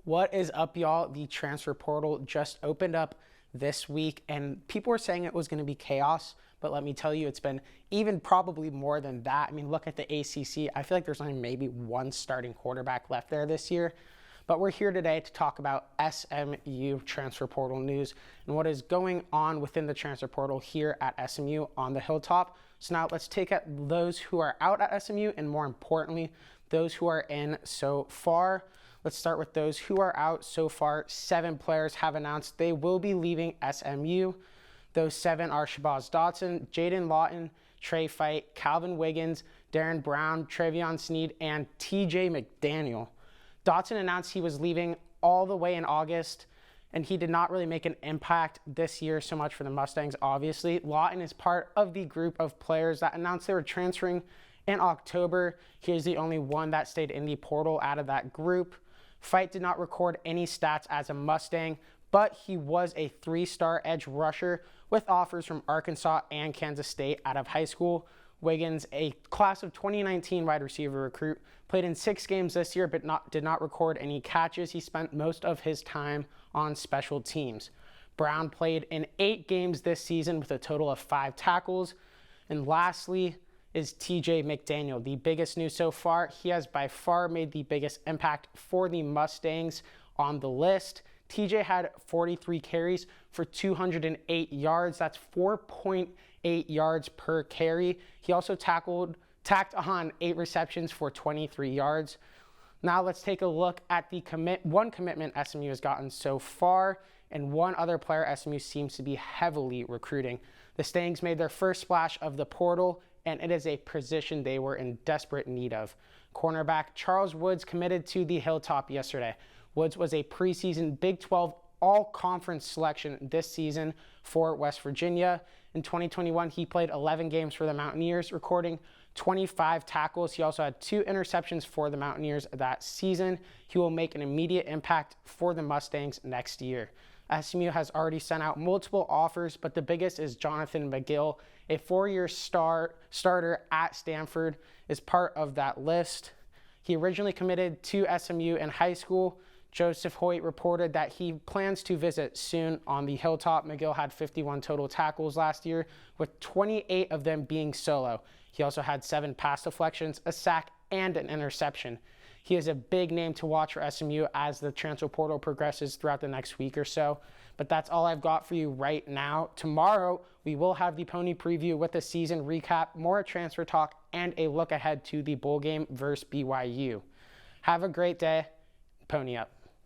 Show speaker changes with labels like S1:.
S1: What is up, y'all? The transfer portal just opened up this week, and people were saying it was going to be chaos, but let me tell you, it's been even probably more than that. I mean, look at the ACC. I feel like there's only maybe one starting quarterback left there this year. But we're here today to talk about SMU transfer portal news and what is going on within the transfer portal here at SMU on the Hilltop. So now let's take at those who are out at SMU and, more importantly, those who are in so far. Let's start with those who are out so far. 7 players have announced they will be leaving SMU. Those 7 are Shabazz Dotson, Jaden Lawton, Trey Fight, Calvin Wiggins, Darren Brown, Trevion Sneed, and TJ McDaniel. Dotson announced he was leaving all the way in August, and he did not really make an impact this year so much for the Mustangs, obviously. Lawton is part of the group of players that announced they were transferring in October. He is the only one that stayed in the portal out of that group. Fight did not record any stats as a Mustang, but he was a 3-star edge rusher with offers from Arkansas and Kansas State out of high school. Wiggins, a class of 2019 wide receiver recruit, played in 6 games this year but did not record any catches. He spent most of his time on special teams. Brown played in 8 games this season with a total of 5 tackles. And lastly is TJ McDaniel. The biggest news so far, he has by far made the biggest impact for the Mustangs on the list. TJ had 43 carries for 208 yards. That's 4.8 yards per carry. He also tacked on 8 receptions for 23 yards. Now let's take a look at the one commitment SMU has gotten so far, and one other player SMU seems to be heavily recruiting. The Stangs made their first splash of the portal, and it is a position they were in desperate need of. Cornerback Charles Woods committed to the Hilltop yesterday. Woods was a preseason Big 12 all-conference selection this season for West Virginia. In 2021, he played 11 games for the Mountaineers, recording 25 tackles. He also had 2 interceptions for the Mountaineers that season. He will make an immediate impact for the Mustangs next year. SMU has already sent out multiple offers, but the biggest is Jonathan McGill, a 4-year starter at Stanford, is part of that list. He originally committed to SMU in high school. Joseph Hoyt reported that he plans to visit soon on the Hilltop. McGill had 51 total tackles last year, with 28 of them being solo. He also had 7 pass deflections, a sack, and an interception. He is a big name to watch for SMU as the transfer portal progresses throughout the next week or so. But that's all I've got for you right now. Tomorrow, we will have the Pony preview with a season recap, more transfer talk, and a look ahead to the bowl game versus BYU. Have a great day. Pony up.